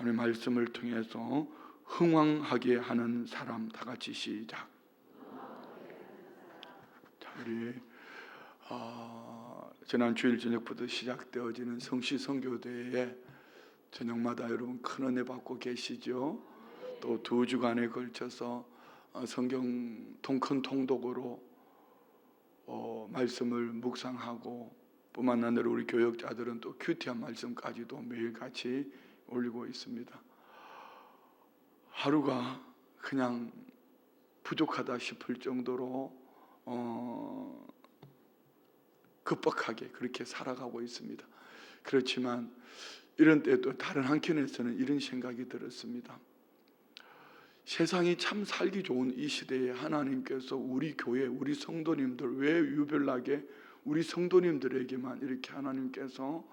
오늘 말씀을 통해서 흥왕하게 하는 사람, 다 같이 시작. 자, 우리 지난 주일 저녁부터 시작되어지는 성시 선교대회에 저녁마다 여러분 큰 은혜 받고 계시죠? 또 2주간에 걸쳐서 성경 큰 통독으로 말씀을 묵상하고 뿐만 아니라 우리 교역자들은 또 큐티한 말씀까지도 매일 같이 올리고 있습니다. 하루가 그냥 부족하다 싶을 정도로 급박하게 그렇게 살아가고 있습니다. 그렇지만 이런 때 또 다른 한켠에서는 이런 생각이 들었습니다. 세상이 참 살기 좋은 이 시대에 하나님께서 우리 교회, 우리 성도님들, 왜 유별나게 우리 성도님들에게만 이렇게 하나님께서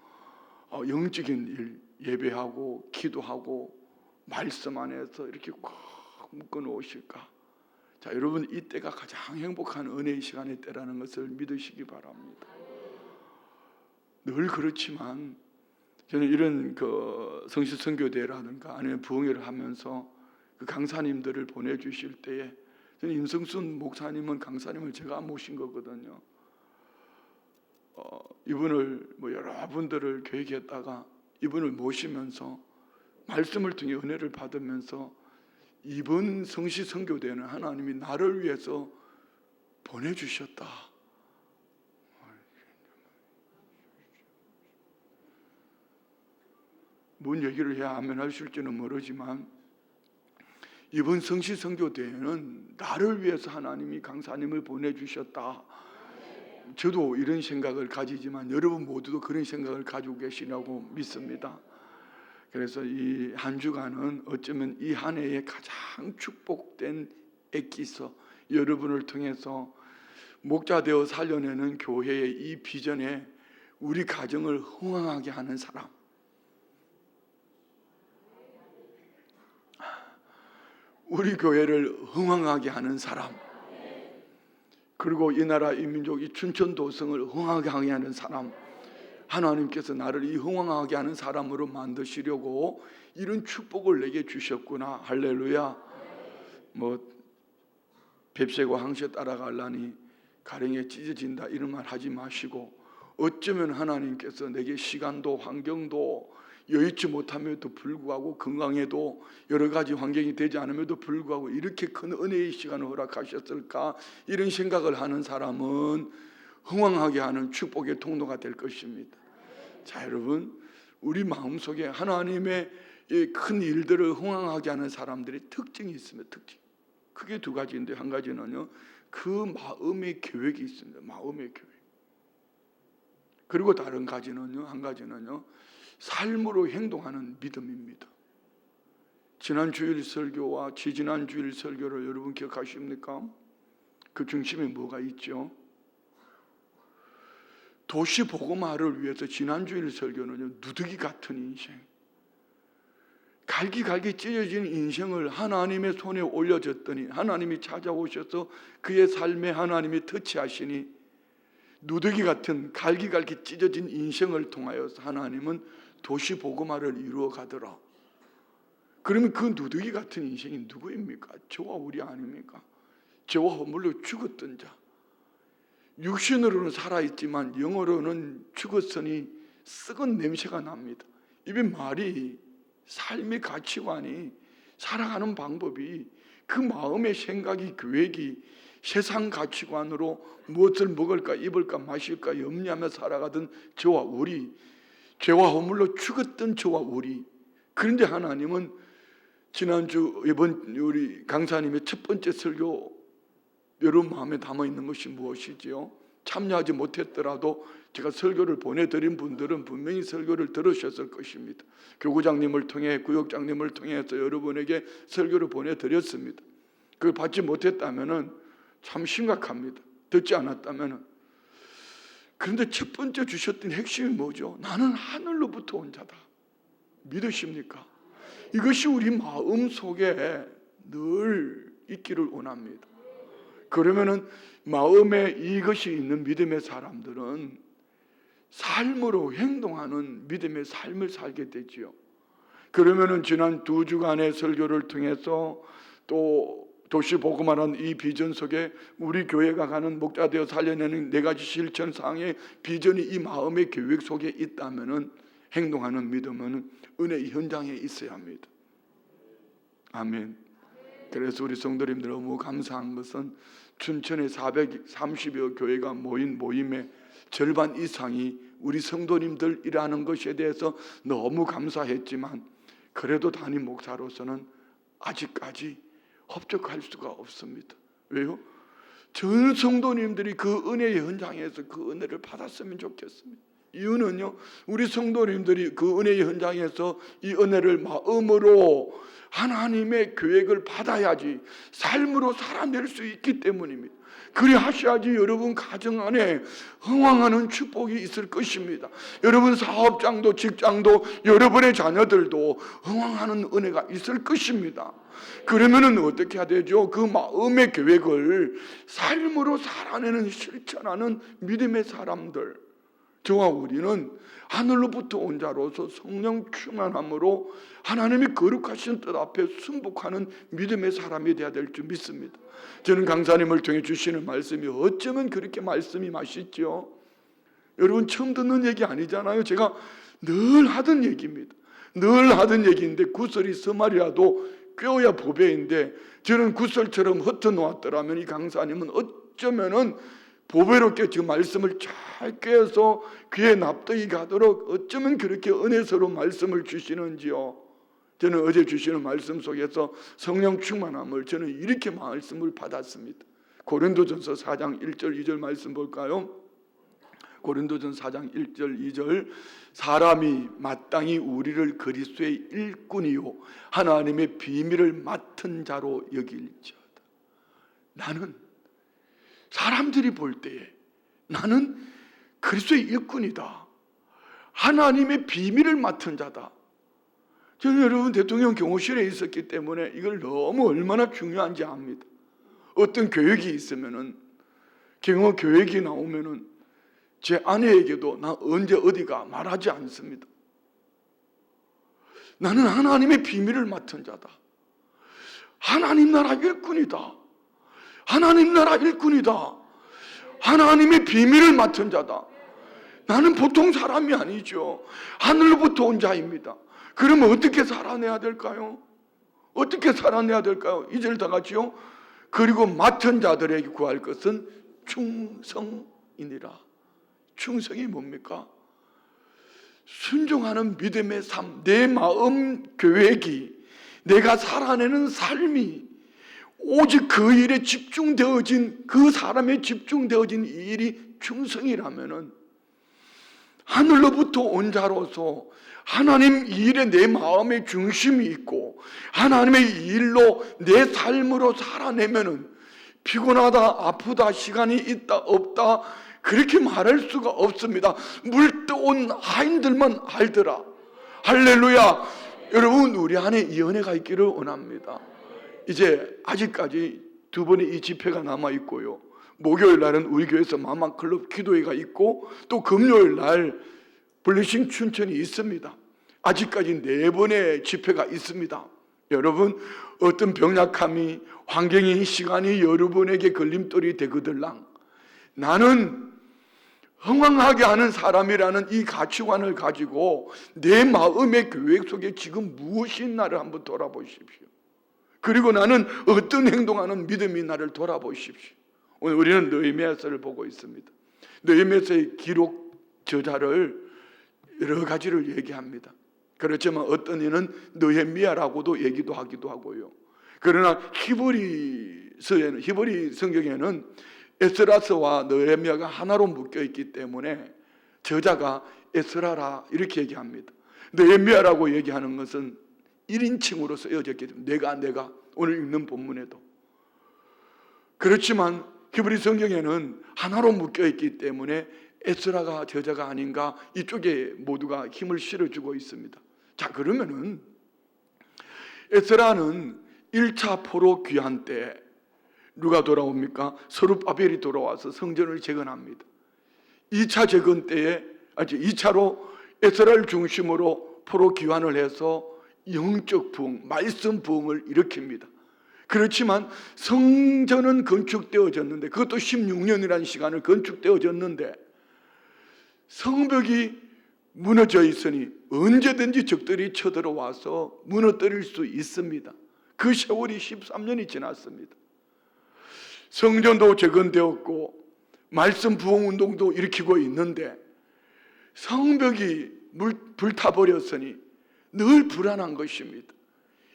영적인 일, 예배하고 기도하고 말씀 안에서 이렇게 꽉 묶어 놓으실까? 자, 여러분, 이때가 가장 행복한 은혜의 시간의 때라는 것을 믿으시기 바랍니다. 늘 그렇지만 저는 이런 성시 선교대라든가 아니면 부흥회를 하면서 그 강사님들을 보내주실 때에, 저는 임성순 목사님은 강사님을 제가 모신 거거든요. 이분을 여러분들을 계획했다가 이분을 모시면서 말씀을 통해 은혜를 받으면서 이번 성시 선교대는 하나님이 나를 위해서 보내주셨다. 뭔 얘기를 해야 아멘 하실지는 모르지만 이번 성시 선교대회는 나를 위해서 하나님이 강사님을 보내주셨다. 저도 이런 생각을 가지지만 여러분 모두도 그런 생각을 가지고 계시라고 믿습니다. 그래서 이 한 주간은 어쩌면 이 한 해의 가장 축복된 엑기서, 여러분을 통해서 목자 되어 살려내는 교회의 이 비전에 우리 가정을 흥왕하게 하는 사람, 우리 교회를 흥왕하게 하는 사람, 그리고 이 나라 이 민족, 이 춘천도성을 흥왕하게 하는 사람, 하나님께서 나를 이 흥왕하게 하는 사람으로 만드시려고 이런 축복을 내게 주셨구나. 할렐루야. 뱁새고 항시에 따라가려니 가랭이에 찢어진다 이런 말 하지 마시고, 어쩌면 하나님께서 내게 시간도 환경도 여의치 못함에도 불구하고, 건강에도 여러 가지 환경이 되지 않음에도 불구하고 이렇게 큰 은혜의 시간을 허락하셨을까, 이런 생각을 하는 사람은 흥왕하게 하는 축복의 통로가 될 것입니다. 자, 여러분, 우리 마음속에 하나님의 큰 일들을 흥왕하게 하는 사람들의 특징이 있습니다. 특징. 크게 2가지인데, 한 가지는요, 그 마음의 계획이 있습니다. 마음의 계획. 그리고 다른 가지는요, 한 가지는요, 삶으로 행동하는 믿음입니다. 지난 주일 설교와 지지난 주일 설교를 여러분 기억하십니까? 그 중심에 뭐가 있죠? 도시 복음화를 위해서 지난 주일 설교는요, 누더기 같은 인생, 갈기갈기 찢어진 인생을 하나님의 손에 올려줬더니 하나님이 찾아오셔서 그의 삶에 하나님이 터치하시니 누더기 같은 갈기갈기 찢어진 인생을 통하여서 하나님은 도시 복음화를 이루어 가더라. 그러면 그 누더기 같은 인생이 누구입니까? 저와 우리 아닙니까? 저와 허물로 죽었던 자, 육신으로는 살아있지만 영어로는 죽었으니 썩은 냄새가 납니다. 이 말이, 삶의 가치관이, 살아가는 방법이, 그 마음의 생각이, 계획이 세상 가치관으로 무엇을 먹을까 입을까 마실까 염려하며 살아가던 저와 우리, 죄와 허물로 죽었던 저와 우리. 그런데 하나님은 지난주 이번 우리 강사님의 첫 번째 설교, 여러분 마음에 담아있는 것이 무엇이지요? 참여하지 못했더라도 제가 설교를 보내드린 분들은 분명히 설교를 들으셨을 것입니다. 교구장님을 통해, 구역장님을 통해서 여러분에게 설교를 보내드렸습니다. 그걸 받지 못했다면 참 심각합니다. 듣지 않았다면. 그런데 첫 번째 주셨던 핵심이 뭐죠? 나는 하늘로부터 온 자다. 믿으십니까? 이것이 우리 마음 속에 늘 있기를 원합니다. 그러면은 마음에 이것이 있는 믿음의 사람들은 삶으로 행동하는 믿음의 삶을 살게 되지요. 그러면은 지난 2주간의 설교를 통해서 또 도시 복음화라는 이 비전 속에 우리 교회가 가는 목자 되어 살려내는 4가지 실천 사항의 비전이 이 마음의 계획 속에 있다면은 행동하는 믿음은 은혜의 현장에 있어야 합니다. 아멘. 그래서 우리 성도님들 너무 감사한 것은 춘천에 430여 교회가 모인 모임의 절반 이상이 우리 성도님들이라는 것에 대해서 너무 감사했지만, 그래도 담임 목사로서는 아직까지 흡족할 수가 없습니다. 왜요? 전 성도님들이 그 은혜의 현장에서 그 은혜를 받았으면 좋겠습니다. 이유는요, 우리 성도님들이 그 은혜의 현장에서 이 은혜를 마음으로 하나님의 계획을 받아야지 삶으로 살아낼 수 있기 때문입니다. 그리 하셔야지 여러분 가정 안에 흥왕하는 축복이 있을 것입니다. 여러분 사업장도 직장도 여러분의 자녀들도 흥왕하는 은혜가 있을 것입니다. 그러면은 어떻게 해야 되죠? 그 마음의 계획을 삶으로 살아내는 실천하는 믿음의 사람들, 저와 우리는 하늘로부터 온 자로서 성령 충만함으로 하나님의 거룩하신 뜻 앞에 순복하는 믿음의 사람이 되어야 될 줄 믿습니다. 저는 강사님을 통해 주시는 말씀이 어쩌면 그렇게 말씀이 맛있죠. 여러분 처음 듣는 얘기 아니잖아요. 제가 늘 하던 얘기입니다. 늘 하던 얘기인데 구설이 서말이라도 꿰어야 보배인데, 저는 구설처럼 흩어놓았더라면 이 강사님은 어쩌면은 보배롭게 그 말씀을 잘 꿰어서 귀에 납득이 가도록 어쩌면 그렇게 은혜스러운 말씀을 주시는지요. 저는 어제 주시는 말씀 속에서 성령 충만함을 저는 이렇게 말씀을 받았습니다. 고린도전서 4장 1절 2절 말씀 볼까요? 고린도전서 4장 1절 2절 사람이 마땅히 우리를 그리스도의 일꾼이요 하나님의 비밀을 맡은 자로 여길지어다. 나는 사람들이 볼 때에 나는 그리스도의 일꾼이다, 하나님의 비밀을 맡은 자다. 저는 여러분 대통령 경호실에 있었기 때문에 이걸 너무 얼마나 중요한지 압니다. 어떤 교육이 있으면은 경호 교육이 나오면은 제 아내에게도 나 언제 어디가 말하지 않습니다. 나는 하나님의 비밀을 맡은 자다, 하나님 나라 일꾼이다, 하나님 나라 일꾼이다, 하나님의 비밀을 맡은 자다. 나는 보통 사람이 아니죠. 하늘로부터 온 자입니다. 그러면 어떻게 살아내야 될까요? 어떻게 살아내야 될까요? 2절 다 같이요. 그리고 맡은 자들에게 구할 것은 충성이니라. 충성이 뭡니까? 순종하는 믿음의 삶, 내 마음 계획이, 내가 살아내는 삶이 오직 그 일에 집중되어진, 그 사람에 집중되어진 이 일이 충성이라면은 하늘로부터 온 자로서 하나님 이 일에 내 마음의 중심이 있고 하나님의 일로 내 삶으로 살아내면은 피곤하다, 아프다, 시간이 있다, 없다 그렇게 말할 수가 없습니다. 물떠온 하인들만 알더라. 할렐루야. 여러분 우리 안에 이 은혜가 있기를 원합니다. 이제 아직까지 2번의 이 집회가 남아있고요, 목요일 날은 우리 교회에서 마마클럽 기도회가 있고 또 금요일 날 블레싱 춘천이 있습니다. 아직까지 4번의 집회가 있습니다. 여러분 어떤 병약함이, 환경이, 시간이 여러분에게 걸림돌이 되거들랑 나는 흥왕하게 하는 사람이라는 이 가치관을 가지고 내 마음의 계획 속에 지금 무엇이 있나를 한번 돌아보십시오. 그리고 나는 어떤 행동하는 믿음이 나를 돌아보십시오. 오늘 우리는 느헤미야서를 보고 있습니다. 느헤미야서의 기록 저자를 여러 가지를 얘기합니다. 그렇지만 어떤 이는 느헤미야라고도 얘기도 하기도 하고요. 그러나 히브리 성경에는 에스라서와 느헤미야가 하나로 묶여 있기 때문에 저자가 에스라라 이렇게 얘기합니다. 느헤미야라고 얘기하는 것은 1인칭으로 쓰여졌기 때문에 내가 오늘 읽는 본문에도 그렇지만 히브리 성경에는 하나로 묶여 있기 때문에 에스라가 저자가 아닌가, 이쪽에 모두가 힘을 실어주고 있습니다. 자, 그러면은 에스라는 1차 포로 귀환 때 누가 돌아옵니까? 스룹바벨이 돌아와서 성전을 재건합니다. 2차 재건 때에 2차로 에스라를 중심으로 포로 귀환을 해서 영적 부흥, 말씀 부흥을 일으킵니다. 그렇지만 성전은 건축되어졌는데, 그것도 16년이라는 시간을 건축되어졌는데 성벽이 무너져 있으니 언제든지 적들이 쳐들어와서 무너뜨릴 수 있습니다. 그 세월이 13년이 지났습니다. 성전도 재건되었고 말씀 부흥 운동도 일으키고 있는데 성벽이 불타버렸으니 늘 불안한 것입니다.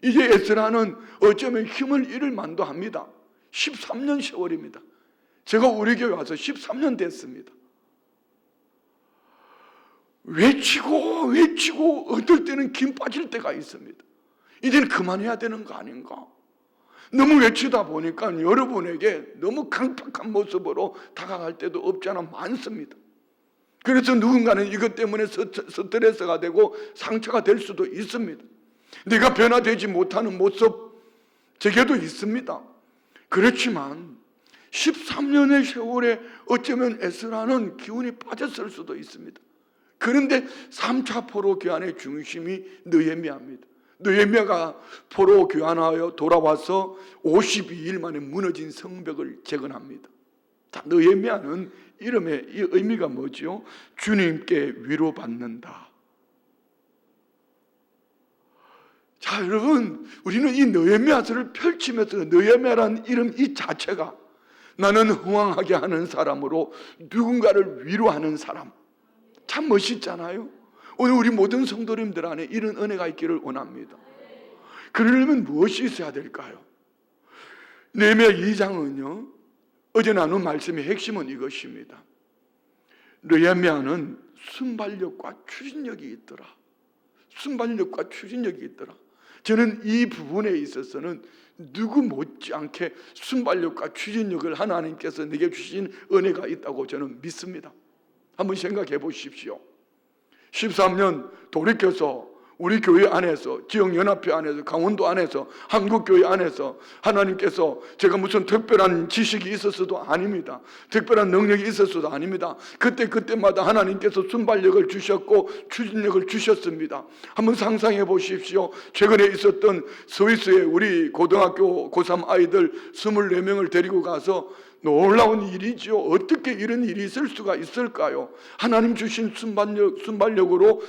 이제 에스라는 어쩌면 힘을 잃을 만도 합니다. 13년 세월입니다. 제가 우리 교회 와서 13년 됐습니다. 외치고 어떨 때는 김 빠질 때가 있습니다. 이제는 그만해야 되는 거 아닌가? 너무 외치다 보니까 여러분에게 너무 강팍한 모습으로 다가갈 때도 없지 않아 많습니다. 그래서 누군가는 이것 때문에 스트레스가 되고 상처가 될 수도 있습니다. 내가 변화되지 못하는 모습 제게도 있습니다. 그렇지만 13년의 세월에 어쩌면 에스라는 기운이 빠졌을 수도 있습니다. 그런데 3차 포로 교환의 중심이 느헤미야입니다. 느헤미야가 포로 교환하여 돌아와서 52일 만에 무너진 성벽을 재건합니다. 자, 느헤미야는 이름의 이 의미가 뭐죠? 주님께 위로받는다. 자, 여러분, 우리는 이 느헤미야서를 펼치면서 느헤미야라는 이름 이 자체가 나는 흥왕하게 하는 사람으로 누군가를 위로하는 사람, 참 멋있잖아요. 오늘 우리 모든 성도님들 안에 이런 은혜가 있기를 원합니다. 그러려면 무엇이 있어야 될까요? 느헤미야 2장은요, 어제 나눈 말씀의 핵심은 이것입니다. 느헤미야는 순발력과 추진력이 있더라. 순발력과 추진력이 있더라. 저는 이 부분에 있어서는 누구 못지않게 순발력과 추진력을 하나님께서 내게 주신 은혜가 있다고 저는 믿습니다. 한번 생각해 보십시오. 13년 돌이켜서 우리 교회 안에서, 지역연합회 안에서, 강원도 안에서, 한국교회 안에서 하나님께서 제가 무슨 특별한 지식이 있었어도 아닙니다. 특별한 능력이 있었어도 아닙니다. 그때마다 하나님께서 순발력을 주셨고 추진력을 주셨습니다. 한번 상상해 보십시오. 최근에 있었던 스위스에 우리 고등학교 고3 아이들 24명을 데리고 가서 놀라운 일이죠. 어떻게 이런 일이 있을 수가 있을까요? 하나님 주신 순발력으로,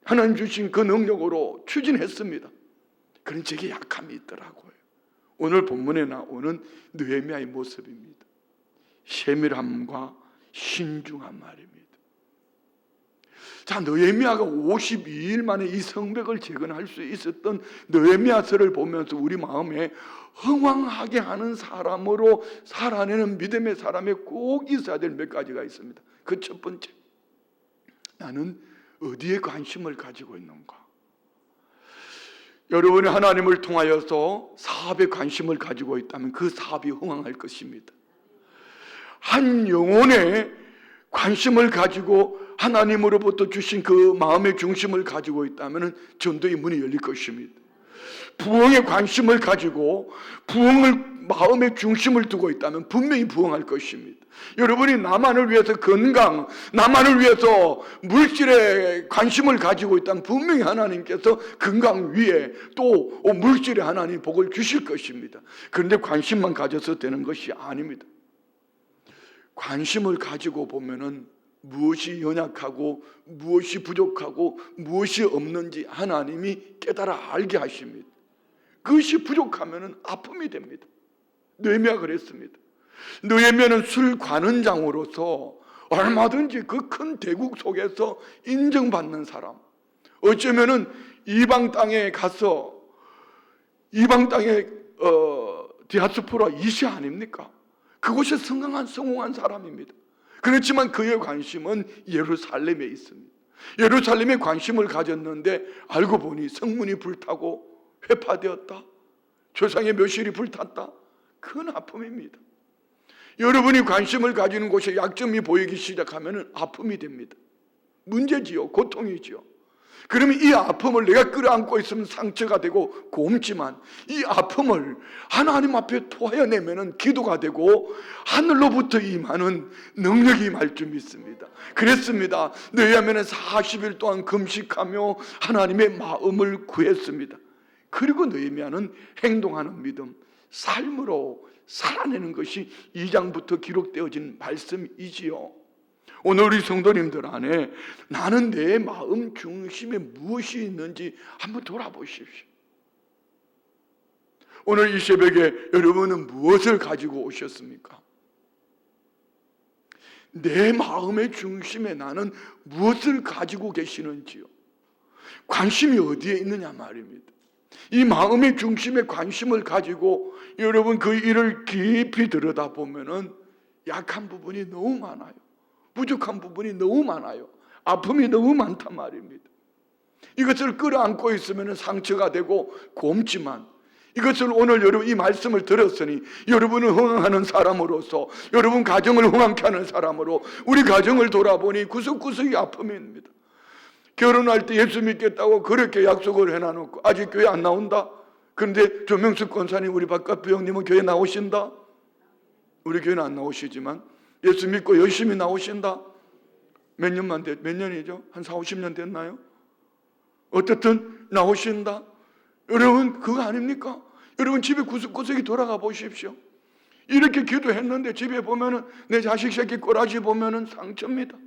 하나님 주신 그 능력으로 추진했습니다. 그런 제게 약함이 있더라고요. 오늘 본문에 나오는 느헤미야의 모습입니다. 세밀함과 신중한 말입니다. 자, 느헤미야가 52일 만에 이 성벽을 재건할 수 있었던 느헤미야서를 보면서 우리 마음에 흥왕하게 하는 사람으로 살아내는 믿음의 사람에 꼭 있어야 될 몇 가지가 있습니다. 그 첫 번째, 나는 어디에 관심을 가지고 있는가? 여러분이 하나님을 통하여서 사업에 관심을 가지고 있다면 그 사업이 흥왕할 것입니다. 한 영혼에 관심을 가지고 하나님으로부터 주신 그 마음의 중심을 가지고 있다면 전도의 문이 열릴 것입니다. 부흥에 관심을 가지고 부흥을 마음의 중심을 두고 있다면 분명히 부흥할 것입니다. 여러분이 나만을 위해서 건강, 나만을 위해서 물질에 관심을 가지고 있다면 분명히 하나님께서 건강 위에 또 물질에 하나님 복을 주실 것입니다. 그런데 관심만 가져서 되는 것이 아닙니다. 관심을 가지고 보면은 무엇이 연약하고 무엇이 부족하고 무엇이 없는지 하나님이 깨달아 알게 하십니다. 그것이 부족하면 아픔이 됩니다. 느헤미야가 그랬습니다. 느헤미야는 술관원장으로서 얼마든지 그 큰 대국 속에서 인정받는 사람, 어쩌면은 이방 땅에 가서 이방 땅에 디아스포라 2세 아닙니까? 그곳에 성공한 사람입니다. 그렇지만 그의 관심은 예루살렘에 있습니다. 예루살렘에 관심을 가졌는데 알고 보니 성문이 불타고 회파되었다. 조상의 묘실이 불탔다. 큰 아픔입니다. 여러분이 관심을 가지는 곳에 약점이 보이기 시작하면 아픔이 됩니다. 문제지요. 고통이지요. 그러면 이 아픔을 내가 끌어안고 있으면 상처가 되고 곪지만 이 아픔을 하나님 앞에 토해내면 기도가 되고 하늘로부터 임하는 능력이 임할 줄 믿습니다. 그랬습니다. 느헤미야는 40일 동안 금식하며 하나님의 마음을 구했습니다. 그리고 느헤미야는 행동하는 믿음, 삶으로 살아내는 것이 2장부터 기록되어진 말씀이지요. 오늘 우리 성도님들 안에 나는 내 마음 중심에 무엇이 있는지 한번 돌아보십시오. 오늘 이 새벽에 여러분은 무엇을 가지고 오셨습니까? 내 마음의 중심에 나는 무엇을 가지고 계시는지요? 관심이 어디에 있느냐 말입니다. 이 마음의 중심에 관심을 가지고 여러분 그 일을 깊이 들여다보면은 약한 부분이 너무 많아요. 부족한 부분이 너무 많아요. 아픔이 너무 많단 말입니다. 이것을 끌어안고 있으면 상처가 되고 곪지만 이것을 오늘 여러분 이 말씀을 들었으니 여러분을 흥황하는 사람으로서 여러분 가정을 흥황케 하는 사람으로 우리 가정을 돌아보니 구석구석이 아픔입니다. 결혼할 때 예수 믿겠다고 그렇게 약속을 해놔놓고 아직 교회 안 나온다? 그런데 조명숙 권사님 우리 바깥부 형님은 교회 나오신다? 우리 교회는 안 나오시지만 예수 믿고 열심히 나오신다? 몇 년이죠? 한 4, 50년 됐나요? 어쨌든 나오신다? 여러분 그거 아닙니까? 여러분 집에 구석구석이 돌아가 보십시오. 이렇게 기도했는데 집에 보면은 내 자식 새끼 꼬라지 보면은 상처입니다.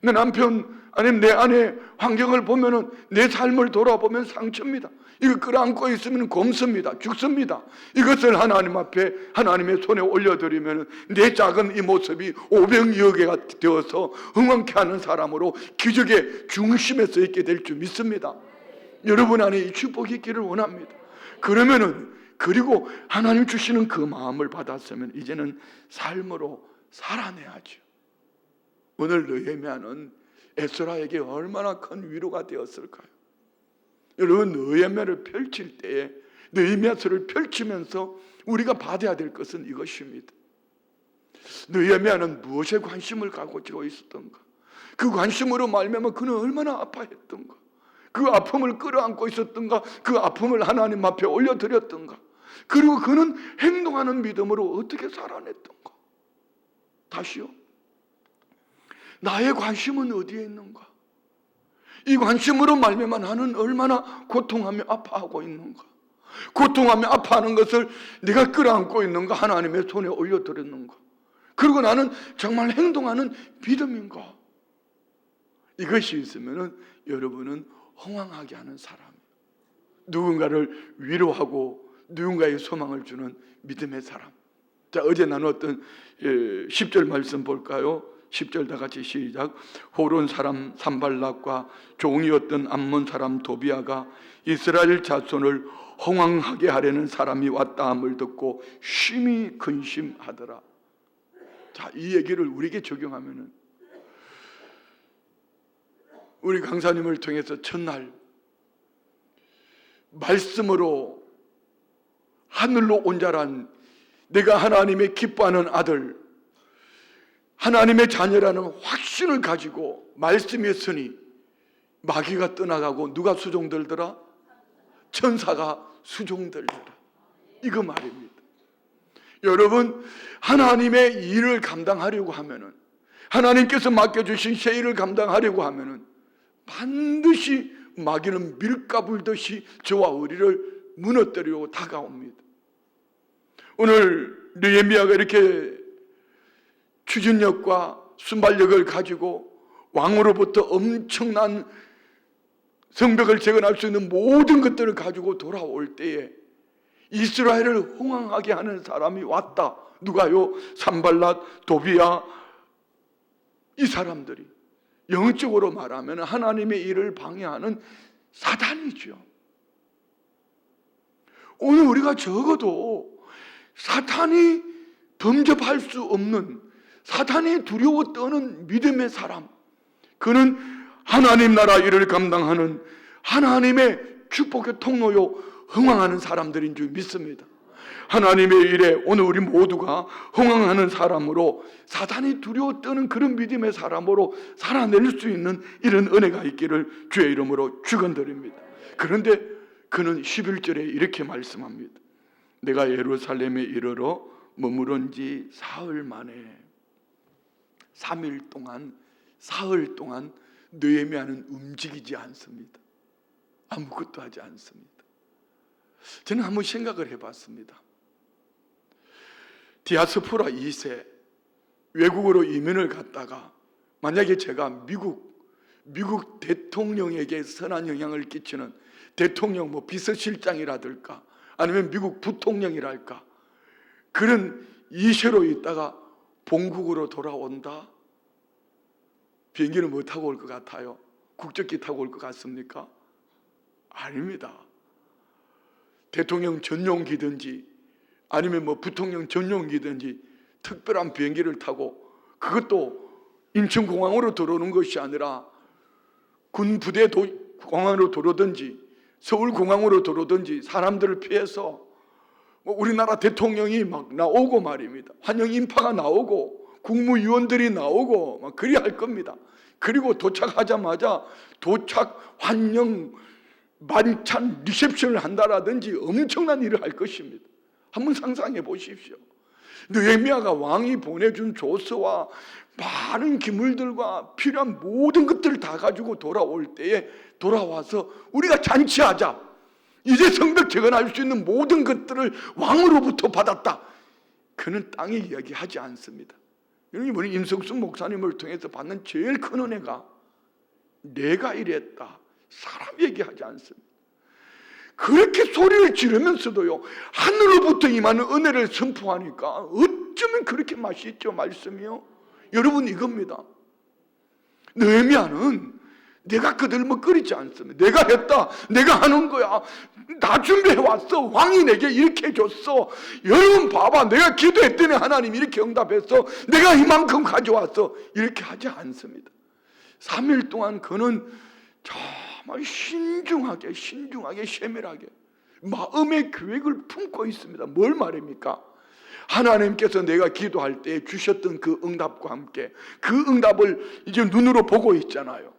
내 남편 아니면 내 아내 환경을 보면은 내 삶을 돌아보면 상처입니다. 이거 끌어안고 있으면 곪습니다. 죽습니다. 이것을 하나님 앞에 하나님의 손에 올려드리면 내 작은 이 모습이 오병이어가 되어서 흥황케 하는 사람으로 기적의 중심에 서 있게 될 줄 믿습니다. 여러분 안에 이 축복이 있기를 원합니다. 그러면은 그리고 하나님 주시는 그 마음을 받았으면 이제는 삶으로 살아내야죠. 오늘 느헤미야는 에스라에게 얼마나 큰 위로가 되었을까요? 여러분 느헤미야를 펼칠 때에 느헤미야서를 펼치면서 우리가 받아야 될 것은 이것입니다. 느헤미야는 무엇에 관심을 가지고 있었던가? 그 관심으로 말미암아 그는 얼마나 아파했던가? 그 아픔을 끌어안고 있었던가? 그 아픔을 하나님 앞에 올려드렸던가? 그리고 그는 행동하는 믿음으로 어떻게 살아냈던가? 다시요. 나의 관심은 어디에 있는가? 이 관심으로 말미암아 나는 얼마나 고통하며 아파하고 있는가? 고통하며 아파하는 것을 내가 끌어안고 있는가? 하나님의 손에 올려드렸는가? 그리고 나는 정말 행동하는 믿음인가? 이것이 있으면 여러분은 흥황하게 하는 사람이에요. 누군가를 위로하고 누군가의 소망을 주는 믿음의 사람. 자, 어제 나눴던 10절 말씀 볼까요? 10절 다 같이 시작. 호론 사람 산발락과 종이었던 암몬 사람 도비아가 이스라엘 자손을 흥황하게 하려는 사람이 왔다 함을 듣고 심히 근심하더라. 자, 이 얘기를 우리에게 적용하면은 우리 강사님을 통해서 첫날 말씀으로 하늘로 온 자란 내가 하나님의 기뻐하는 아들 하나님의 자녀라는 확신을 가지고 말씀에 서니 마귀가 떠나가고 누가 수종들더라? 천사가 수종들더라. 이거 말입니다. 여러분 하나님의 일을 감당하려고 하면은 하나님께서 맡겨주신 새 일을 감당하려고 하면은 반드시 마귀는 밀가 불듯이 저와 우리를 무너뜨리려고 다가옵니다. 오늘 느헤미야가 이렇게 추진력과 순발력을 가지고 왕으로부터 엄청난 성벽을 재건할 수 있는 모든 것들을 가지고 돌아올 때에 이스라엘을 흥황하게 하는 사람이 왔다. 누가요? 산발랏, 도비야. 이 사람들이 영적으로 말하면 하나님의 일을 방해하는 사단이죠. 오늘 우리가 적어도 사탄이 범접할 수 없는, 사탄이 두려워 떠는 믿음의 사람, 그는 하나님 나라 일을 감당하는 하나님의 축복의 통로요 흥황하는 사람들인 줄 믿습니다. 하나님의 일에 오늘 우리 모두가 흥황하는 사람으로, 사단이 두려워 떠는 그런 믿음의 사람으로 살아낼 수 있는 이런 은혜가 있기를 주의 이름으로 축원드립니다. 그런데 그는 11절에 이렇게 말씀합니다. 내가 예루살렘에 이르러 머무른 지 사흘 만에, 3일 동안, 사흘 동안 느헤미야는 움직이지 않습니다. 아무것도 하지 않습니다. 저는 한번 생각을 해봤습니다. 디아스포라 2세, 외국으로 이민을 갔다가 만약에 제가 미국 대통령에게 선한 영향을 끼치는 대통령 비서실장이라든가 아니면 미국 부통령이랄까 그런 2세로 있다가 본국으로 돌아온다? 비행기는 뭐 타고 올 것 같아요? 국적기 타고 올 것 같습니까? 아닙니다. 대통령 전용기든지 아니면 부통령 전용기든지 특별한 비행기를 타고, 그것도 인천공항으로 들어오는 것이 아니라 군부대 공항으로 들어오든지 서울공항으로 들어오든지 사람들을 피해서 우리나라 대통령이 막 나오고 말입니다. 환영 인파가 나오고 국무위원들이 나오고 막 그리 할 겁니다. 그리고 도착하자마자 도착 환영 만찬 리셉션을 한다라든지 엄청난 일을 할 것입니다. 한번 상상해 보십시오. 느헤미야가 왕이 보내준 조서와 많은 기물들과 필요한 모든 것들을 다 가지고 돌아올 때에 돌아와서 우리가 잔치하자, 이제 성벽 재건할 수 있는 모든 것들을 왕으로부터 받았다, 그는 땅에 이야기하지 않습니다. 여러분, 임성순 목사님을 통해서 받는 제일 큰 은혜가 내가 이랬다, 사람 얘기하지 않습니다. 그렇게 소리를 지르면서도요, 하늘로부터 임하는 은혜를 선포하니까 어쩌면 그렇게 맛있죠, 말씀이요. 여러분, 이겁니다. 느헤미야는 내가 거들먹거리지 않습니다. 내가 했다, 내가 하는 거야, 다 준비해왔어, 왕이 내게 이렇게 해줬어, 여러분 봐봐, 내가 기도했더니 하나님이 이렇게 응답했어, 내가 이만큼 가져왔어, 이렇게 하지 않습니다. 3일 동안 그는 정말 신중하게 세밀하게 마음의 계획을 품고 있습니다. 뭘 말입니까? 하나님께서 내가 기도할 때 주셨던 그 응답과 함께 그 응답을 이제 눈으로 보고 있잖아요.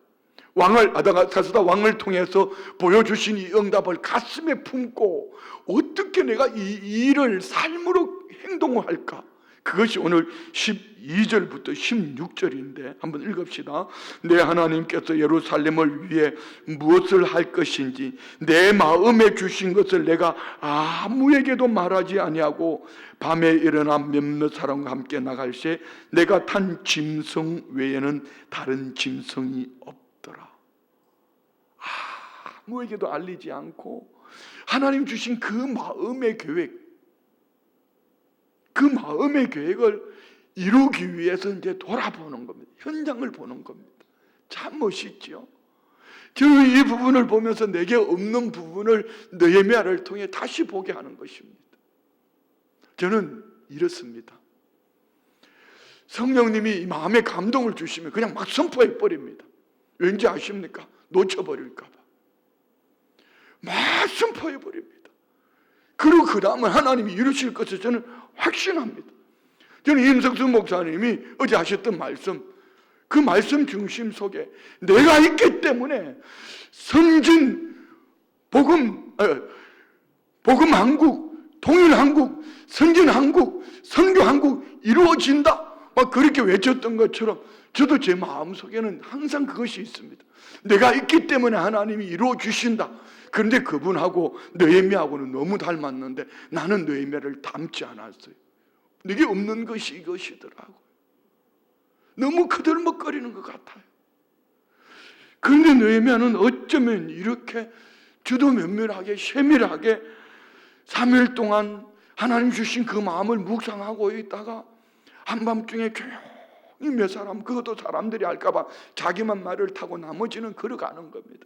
아다사스다 왕을 통해서 보여주신 이 응답을 가슴에 품고 어떻게 내가 이 일을 삶으로 행동을 할까? 그것이 오늘 12절부터 16절인데 한번 읽읍시다. 내 하나님께서 예루살렘을 위해 무엇을 할 것인지 내 마음에 주신 것을 내가 아무에게도 말하지 아니하고 밤에 일어나 몇몇 사람과 함께 나갈 때 내가 탄 짐승 외에는 다른 짐승이 없더라. 아무에게도 알리지 않고 하나님 주신 그 마음의 계획, 그 마음의 계획을 이루기 위해서 이제 돌아보는 겁니다. 현장을 보는 겁니다. 참 멋있죠. 저는 이 부분을 보면서 내게 없는 부분을 느헤미야를 통해 다시 보게 하는 것입니다. 저는 이렇습니다. 성령님이 마음에 감동을 주시면 그냥 막 선포해 버립니다. 왠지 아십니까? 놓쳐버릴까 봐. 막 선포해 버립니다. 그리고 그 다음은 하나님이 이루실 것을 저는 확신합니다. 저는 임석순 목사님이 어제 하셨던 말씀, 그 말씀 중심 속에 내가 있기 때문에 선진 복음 한국, 통일 한국, 선진 한국, 선교 한국 이루어진다, 막 그렇게 외쳤던 것처럼 저도 제 마음속에는 항상 그것이 있습니다. 내가 있기 때문에 하나님이 이루어 주신다. 그런데 그분하고 느헤미야하고는 너무 닮았는데 나는 느헤미야를 닮지 않았어요. 내게 없는 것이 이것이더라고요. 너무 그들먹거리는 것 같아요. 그런데 느헤미야는 어쩌면 이렇게 주도 면밀하게 세밀하게 3일 동안 하나님 주신 그 마음을 묵상하고 있다가 한밤중에 조용히 몇 사람, 그것도 사람들이 알까봐 자기만 말을 타고 나머지는 걸어가는 겁니다.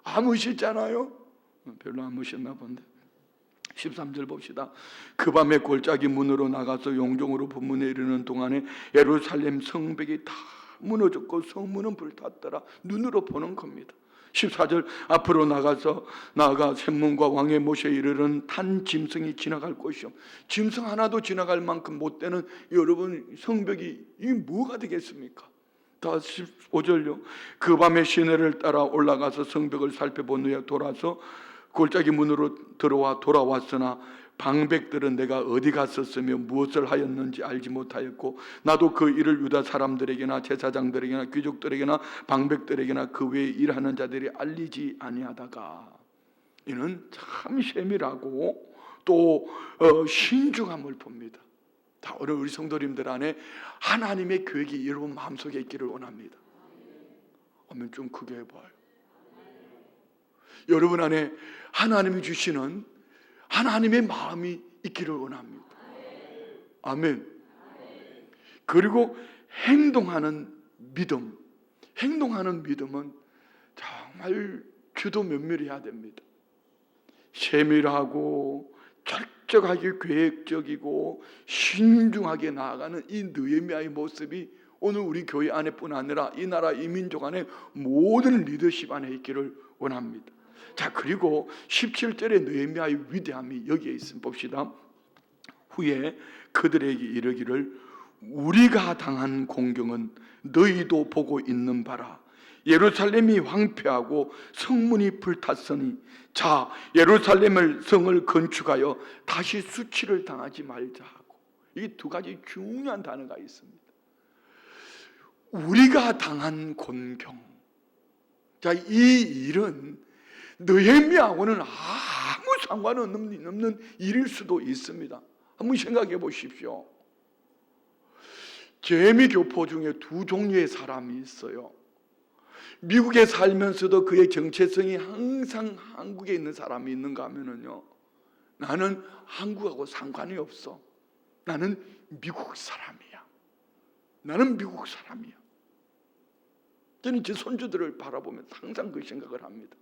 안 무시잖아요. 별로 안 무셨나 본데. 13절 봅시다. 그 밤에 골짜기 문으로 나가서 용종으로 본문에 이르는 동안에 예루살렘 성벽이 다 무너졌고 성문은 불탔더라. 눈으로 보는 겁니다. 14절 앞으로 나아가 샘문과 왕의 못에 이르는 탄 짐승이 지나갈 곳이요. 짐승 하나도 지나갈 만큼 못 되는 여러분 성벽이 이게 뭐가 되겠습니까? 다 15절요. 그 밤에 시내를 따라 올라가서 성벽을 살펴본 후에 돌아서 골짜기 문으로 돌아왔으나 방백들은 내가 어디 갔었으며 무엇을 하였는지 알지 못하였고 나도 그 일을 유다 사람들에게나 제사장들에게나 귀족들에게나 방백들에게나 그 외에 일하는 자들이 알리지 아니하다가. 이는 참 세밀하고 또 신중함을 봅니다. 다 오늘 우리 성도님들 안에 하나님의 계획이 여러분 마음속에 있기를 원합니다. 아멘. 좀 크게 해봐요. 여러분 안에 하나님이 주시는 하나님의 마음이 있기를 원합니다. 아멘. 그리고 행동하는 믿음. 행동하는 믿음은 정말 주도 면밀해야 됩니다. 세밀하고 철저하게 계획적이고 신중하게 나아가는 이 느헤미야의 모습이 오늘 우리 교회 안에뿐 아니라 이 나라 이 민족 안에 모든 리더십 안에 있기를 원합니다. 자, 그리고 17절의 느헤미야의 위대함이 여기에 있습니다. 봅시다. 후에 그들에게 이르기를 우리가 당한 공경은 너희도 보고 있는 바라. 예루살렘이 황폐하고 성문이 불탔으니 자 예루살렘을 성을 건축하여 다시 수치를 당하지 말자 하고, 이 두 가지 중요한 단어가 있습니다. 우리가 당한 곤경. 자, 이 일은 느헤미야하고는 아무 상관없는 일일 수도 있습니다. 한번 생각해 보십시오. 재미교포 중에 두 종류의 사람이 있어요. 미국에 살면서도 그의 정체성이 항상 한국에 있는 사람이 있는가 하면요, 나는 한국하고 상관이 없어. 나는 미국 사람이야. 나는 미국 사람이야. 저는 제 손주들을 바라보면 항상 그 생각을 합니다.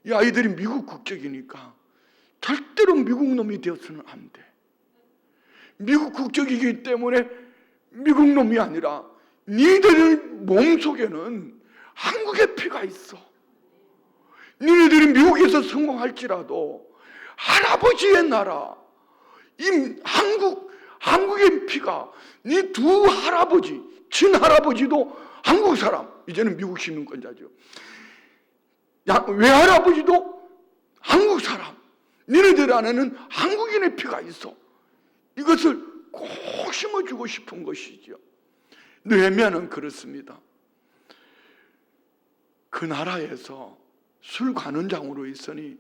이 아이들이 미국 국적이니까 절대로 미국 놈이 되어서는 안 돼. 미국 국적이기 때문에 미국 놈이 아니라 니들 몸속에는 한국의 피가 있어. 니네들이 미국에서 성공할지라도 할아버지의 나라, 이 한국의 피가, 니 두 할아버지, 친할아버지도 한국 사람, 이제는 미국 시민권자죠. 외할아버지도 한국 사람, 니네들 안에는 한국인의 피가 있어. 이것을 꼭 심어주고 싶은 것이죠. 느헤미야는 그렇습니다. 그 나라에서 술 관원장으로 있으니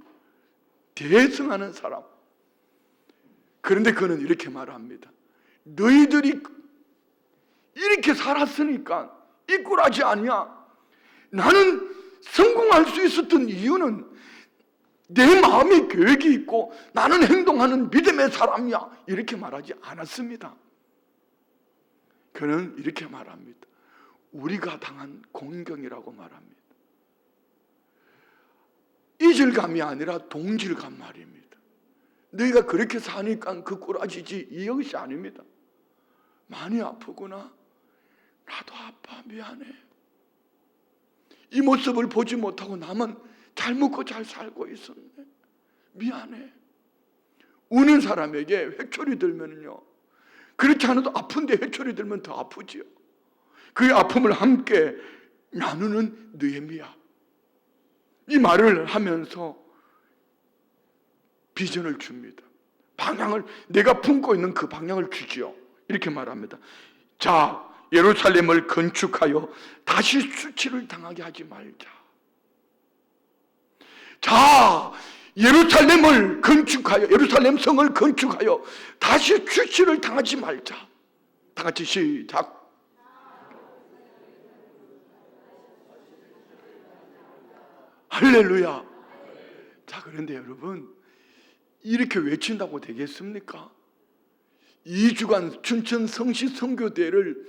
대승하는 사람. 그런데 그는 이렇게 말합니다. 너희들이 이렇게 살았으니까 이꾸라지 아니야. 나는 성공할 수 있었던 이유는 내 마음에 계획이 있고 나는 행동하는 믿음의 사람이야. 이렇게 말하지 않았습니다. 그는 이렇게 말합니다. 우리가 당한 공경이라고 말합니다. 이질감이 아니라 동질감 말입니다. 너희가 그렇게 사니까 그 꾸라지지 이것이 아닙니다. 많이 아프구나. 나도 아파. 미안해. 이 모습을 보지 못하고 남은 잘 먹고 잘 살고 있었네. 미안해. 우는 사람에게 회초리 들면요, 그렇지 않아도 아픈데 회초리 들면 더 아프지요. 그 아픔을 함께 나누는 느헤미야. 이 말을 하면서 비전을 줍니다. 방향을, 내가 품고 있는 그 방향을 주지요. 이렇게 말합니다. 자, 예루살렘을 건축하여 다시 수치를 당하게 하지 말자. 자, 예루살렘을 건축하여, 예루살렘 성을 건축하여 다시 수치를 당하지 말자. 다 같이 시작. 할렐루야. 자, 그런데 여러분, 이렇게 외친다고 되겠습니까? 2주간 춘천 성시 선교대회를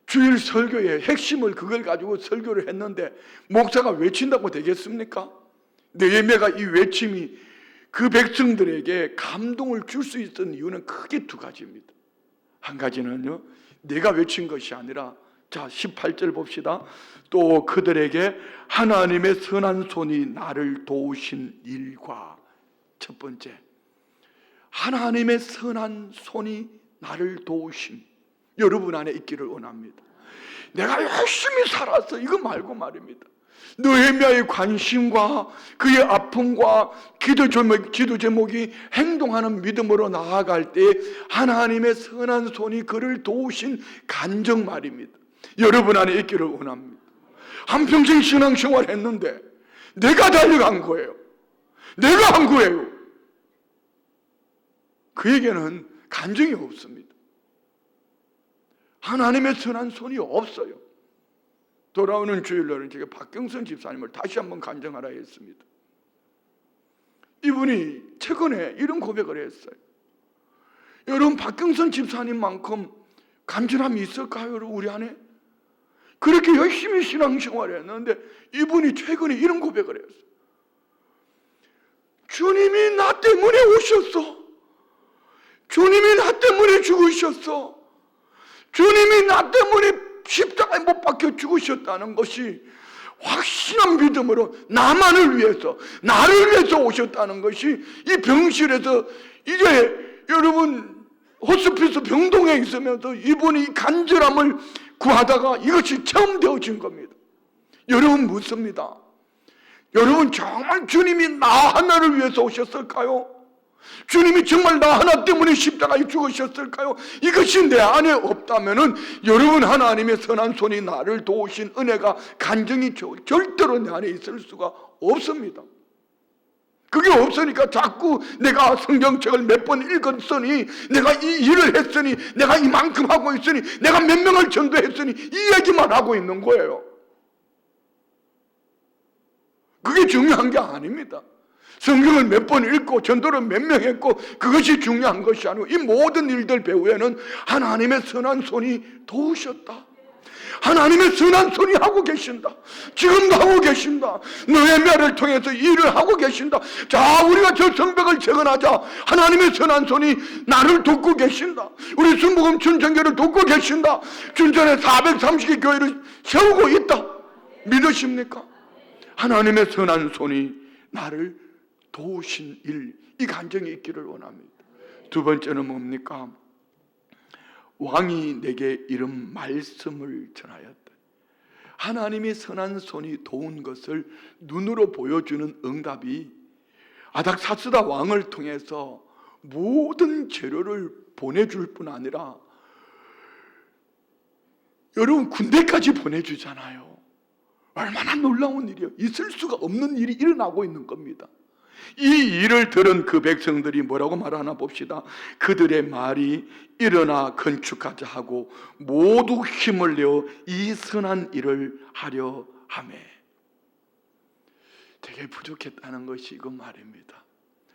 주일 설교의 핵심을 그걸 가지고 설교를 했는데 목사가 외친다고 되겠습니까? 느헤미야가 이 외침이 그 백성들에게 감동을 줄 수 있었던 이유는 크게 두 가지입니다. 한 가지는요, 내가 외친 것이 아니라 자, 18절 봅시다. 또 그들에게 하나님의 선한 손이 나를 도우신 일과, 첫 번째, 하나님의 선한 손이 나를 도우심, 여러분 안에 있기를 원합니다. 내가 열심히 살았어, 이거 말고 말입니다. 느헤미야의 관심과 그의 아픔과 기도 제목이 행동하는 믿음으로 나아갈 때 하나님의 선한 손이 그를 도우신 간증 말입니다. 여러분 안에 있기를 원합니다. 한평생 신앙생활 했는데 내가 달려간 거예요. 내가 한 거예요. 그에게는 간증이 없습니다. 하나님의 선한 손이 없어요. 돌아오는 주일날은 제가 박경선 집사님을 다시 한번 간증하라 했습니다. 이분이 최근에 이런 고백을 했어요. 여러분, 박경선 집사님만큼 간절함이 있을까요? 여러분, 우리 안에? 그렇게 열심히 신앙생활을 했는데 이분이 최근에 이런 고백을 했어요. 주님이 나 때문에 오셨어. 주님이 나 때문에 죽으셨어. 주님이 나 때문에 십자가에 못 박혀 죽으셨다는 것이 확신한 믿음으로 나만을 위해서, 나를 위해서 오셨다는 것이 이 병실에서 이제 여러분 호스피스 병동에 있으면서 이분이 간절함을 구하다가 이것이 처음 되어진 겁니다. 여러분 묻습니다. 여러분 정말 주님이 나 하나를 위해서 오셨을까요? 주님이 정말 나 하나 때문에 십자가에 죽으셨을까요? 이것이 내 안에 없다면은 여러분 하나님의 선한 손이 나를 도우신 은혜가 간증이 절대로 내 안에 있을 수가 없습니다. 그게 없으니까 자꾸 내가 성경책을 몇 번 읽었으니, 내가 이 일을 했으니, 내가 이만큼 하고 있으니, 내가 몇 명을 전도했으니 이 얘기만 하고 있는 거예요. 그게 중요한 게 아닙니다. 성경을 몇 번 읽고 전도를 몇 명 했고 그것이 중요한 것이 아니고 이 모든 일들 배후에는 하나님의 선한 손이 도우셨다. 하나님의 선한 손이 하고 계신다. 지금도 하고 계신다. 느헤미야를 통해서 일을 하고 계신다. 자, 우리가 저 성벽을 재건하자. 하나님의 선한 손이 나를 돕고 계신다. 우리 순복음 춘천교를 돕고 계신다. 춘천에 430개 교회를 세우고 있다. 믿으십니까? 하나님의 선한 손이 나를 도우신 일, 이 간증이 있기를 원합니다. 두 번째는 뭡니까? 왕이 내게 이런 말씀을 전하였다. 하나님이 선한 손이 도운 것을 눈으로 보여주는 응답이 아닥사스다 왕을 통해서 모든 재료를 보내줄 뿐 아니라 여러분 군대까지 보내주잖아요. 얼마나 놀라운 일이에요. 있을 수가 없는 일이 일어나고 있는 겁니다. 이 일을 들은 그 백성들이 뭐라고 말하나 봅시다. 그들의 말이 일어나 건축하자 하고 모두 힘을 내어 이 선한 일을 하려 하매. 되게 부족했다는 것이 이거 말입니다.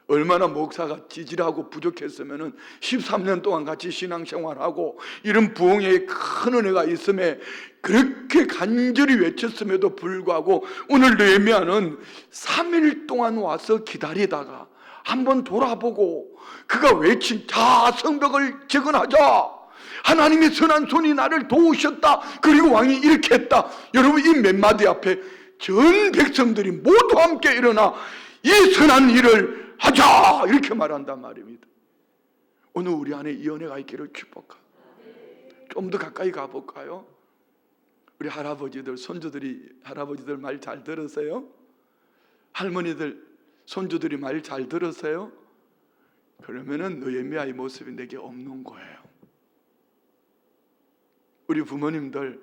얼마나 목사가 찌질하고 부족했으면 13년 동안 같이 신앙생활하고 이런 부흥에 큰 은혜가 있음에 그렇게 간절히 외쳤음에도 불구하고 오늘 느헤미야는 3일 동안 와서 기다리다가 한번 돌아보고 그가 외친 자 성벽을 재건하자, 하나님의 선한 손이 나를 도우셨다, 그리고 왕이 이렇게 했다. 여러분 이 몇 마디 앞에 전 백성들이 모두 함께 일어나 이 선한 일을 하자 이렇게 말한단 말입니다. 오늘 우리 안에 이 은혜가 있기를 축복합니다. 좀 더 가까이 가볼까요? 우리 할아버지들, 손주들이 할아버지들 말 잘 들으세요? 할머니들, 손주들이 말 잘 들으세요? 그러면은 느헤미야의 모습이 내게 없는 거예요. 우리 부모님들,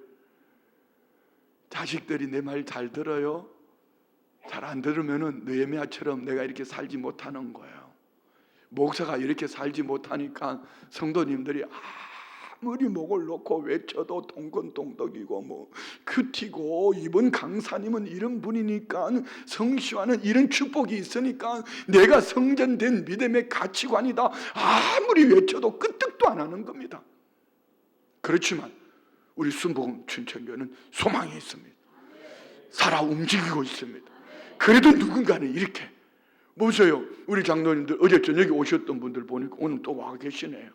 자식들이 내 말 잘 들어요? 잘 안 들으면은 느헤미야처럼 내가 이렇게 살지 못하는 거예요. 목사가 이렇게 살지 못하니까 성도님들이 아무리 목을 놓고 외쳐도 동건동덕이고 뭐 큐티고 이번 강사님은 이런 분이니까 성시와는 이런 축복이 있으니까 내가 성전된 믿음의 가치관이다. 아무리 외쳐도 끄떡도 안 하는 겁니다. 그렇지만 우리 순복음 춘천교는 소망이 있습니다. 살아 움직이고 있습니다. 그래도 누군가는 이렇게 보세요. 우리 장로님들 어제 저녁에 오셨던 분들 보니까 오늘 또 와 계시네요.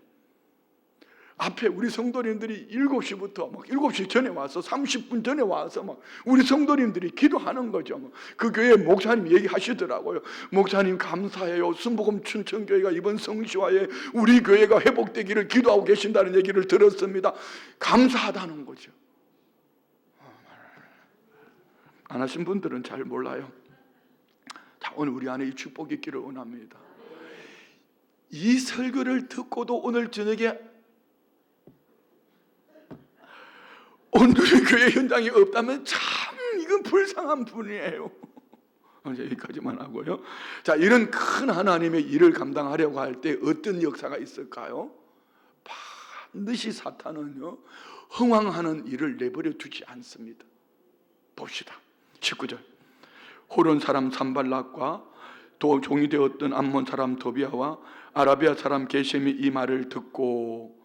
앞에 우리 성도님들이 7시부터 막 7시 전에 와서 30분 전에 와서 막 우리 성도님들이 기도하는 거죠. 그 교회 목사님 얘기하시더라고요. 목사님 감사해요. 순복음 춘천교회가 이번 성시화에 우리 교회가 회복되기를 기도하고 계신다는 얘기를 들었습니다. 감사하다는 거죠. 안 하신 분들은 잘 몰라요. 자, 오늘 우리 안에 이 축복이 있기를 원합니다. 이 설교를 듣고도 오늘 저녁에 오늘의 교회 현장이 없다면 참 이건 불쌍한 분이에요. 여기까지만 하고요. 자, 이런 큰 하나님의 일을 감당하려고 할 때 어떤 역사가 있을까요? 반드시 사탄은요, 흥황하는 일을 내버려 두지 않습니다. 봅시다. 19절. 호론 사람 산발락과 또 종이 되었던 암몬 사람 도비아와 아라비아 사람 게셈이 이 말을 듣고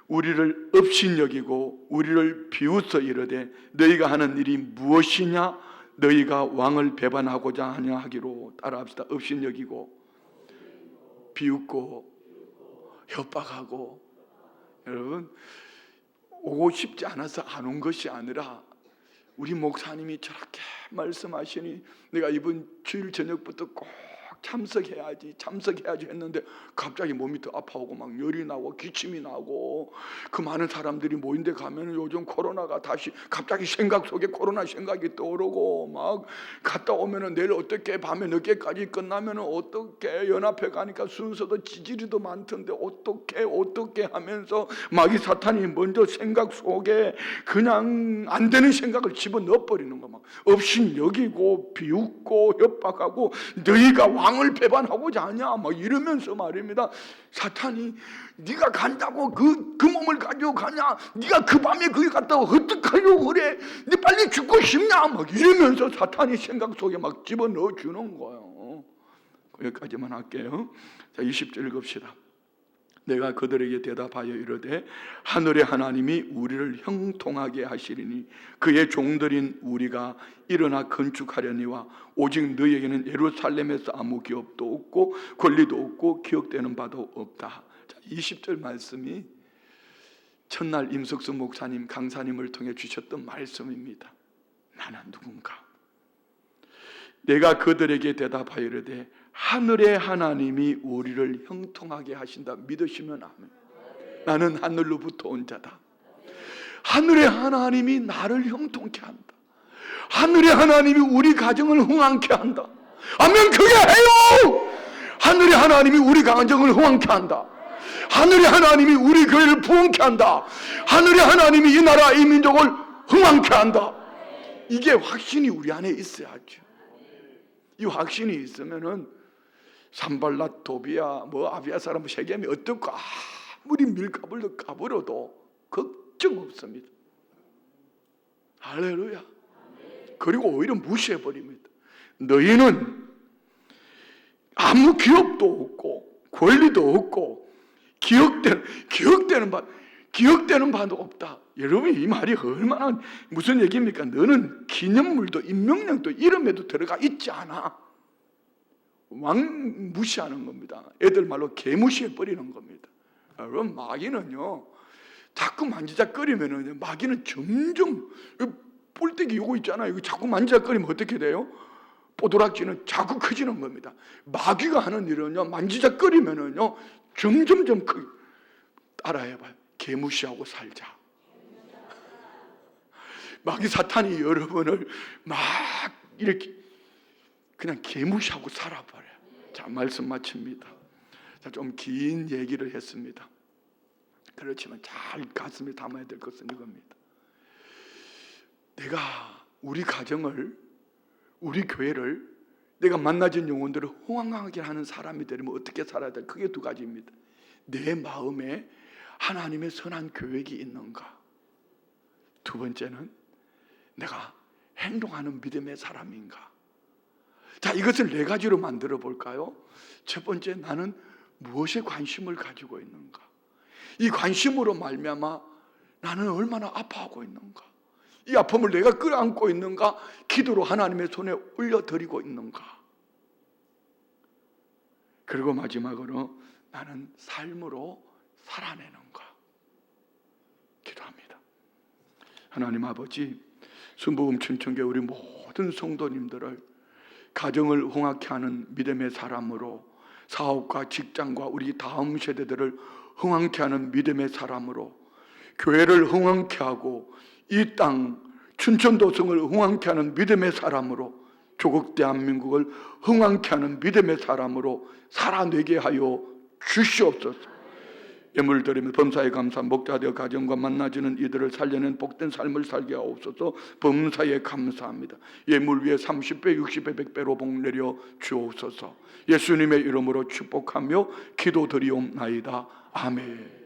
우리를 업신여기고 우리를 비웃어 이르되 너희가 하는 일이 무엇이냐? 너희가 왕을 배반하고자 하냐 하기로. 따라합시다. 업신여기고 비웃고 협박하고. 여러분, 오고 싶지 않아서 안 온 것이 아니라 우리 목사님이 저렇게 말씀하시니 내가 이번 주일 저녁부터 꼭 참석해야지 했는데 갑자기 몸이 더 아파오고 막 열이 나고 기침이 나고, 그 많은 사람들이 모인 데 가면 요즘 코로나가 다시 갑자기 생각 속에 코로나 생각이 떠오르고, 막 갔다 오면은 내일 어떻게 밤에 늦게까지 끝나면은 어떻게 연합회 가니까 순서도 지지리도 많던데 어떻게 하면서 마귀 사탄이 먼저 생각 속에 그냥 안 되는 생각을 집어넣어 버리는 거, 막 업신여기고 비웃고 협박하고 너희가 왕을 배반하고자 하냐 막 이러면서 말입니다. 사탄이 네가 간다고 그 몸을 가지고 가냐? 네가 그 밤에 거기 갔다고 어떡하려고 그래? 네 빨리 죽고 싶냐? 막 이러면서 사탄이 생각 속에 막 집어넣어 주는 거예요. 여기까지만 할게요. 자, 20절 읽읍시다. 내가 그들에게 대답하여 이르되 하늘의 하나님이 우리를 형통하게 하시리니 그의 종들인 우리가 일어나 건축하려니와 오직 너희에게는 예루살렘에서 아무 기업도 없고 권리도 없고 기억되는 바도 없다. 자, 20절 말씀이 첫날 임석수 목사님 강사님을 통해 주셨던 말씀입니다. 나는 누군가? 내가 그들에게 대답하여 이르되 하늘의 하나님이 우리를 형통하게 하신다. 믿으시면 아멘. 나는 하늘로부터 온 자다. 하늘의 하나님이 나를 형통케 한다. 하늘의 하나님이 우리 가정을 흥황케 한다. 아멘. 그게 해요. 하늘의 하나님이 우리 가정을 흥황케 한다. 하늘의 하나님이 우리 교회를 부흥케 한다. 하늘의 하나님이 이 나라 이 민족을 흥황케 한다. 이게 확신이 우리 안에 있어야죠. 이 확신이 있으면은 산발랏 도비아 아비아 사람 세겜이 어떻고 아무리 밀가불도 까불어도 걱정 없습니다. 할렐루야. 그리고 오히려 무시해버립니다. 너희는 아무 기업도 없고 권리도 없고 기억되는 바도 없다. 여러분, 이 말이 얼마나 무슨 얘기입니까? 너는 기념물도 인명령도 이름에도 들어가 있지 않아. 왕 무시하는 겁니다. 애들 말로 개무시해 버리는 겁니다. 여러분, 마귀는요 자꾸 만지작거리면은 마귀는 점점 뿔떼기 요거 있잖아요. 이거 자꾸 만지작거리면 어떻게 돼요? 뽀드락지는 자꾸 커지는 겁니다. 마귀가 하는 일은요 만지작거리면은요 점점점 따라해봐요. 개무시하고 살자. 마귀 사탄이 여러분을 막 이렇게 그냥 개무시하고 살아버려요. 자, 말씀 마칩니다. 자, 좀 긴 얘기를 했습니다. 그렇지만 잘 가슴에 담아야 될 것은 이겁니다. 내가 우리 가정을, 우리 교회를, 내가 만나진 영혼들을 호황하게 하는 사람이 되려면 어떻게 살아야 돼? 그게 두 가지입니다. 내 마음에 하나님의 선한 계획이 있는가? 두 번째는 내가 행동하는 믿음의 사람인가? 자, 이것을 네 가지로 만들어 볼까요? 첫 번째, 나는 무엇에 관심을 가지고 있는가? 이 관심으로 말미암아 나는 얼마나 아파하고 있는가? 이 아픔을 내가 끌어안고 있는가? 기도로 하나님의 손에 올려드리고 있는가? 그리고 마지막으로 나는 삶으로 살아내는가? 하나님 아버지, 순복음 춘천교회 우리 모든 성도님들을 가정을 흥하게 하는 믿음의 사람으로, 사업과 직장과 우리 다음 세대들을 흥왕케 하는 믿음의 사람으로, 교회를 흥왕케 하고 이 땅 춘천도성을 흥왕케 하는 믿음의 사람으로, 조국 대한민국을 흥왕케 하는 믿음의 사람으로 살아내게 하여 주시옵소서. 예물 드리며 범사에 감사, 목자되어 가정과 만나지는 이들을 살려낸 복된 삶을 살게 하옵소서. 범사에 감사합니다. 예물 위에 30배, 60배, 100배로 복 내려 주옵소서. 예수님의 이름으로 축복하며 기도드리옵나이다. 아멘.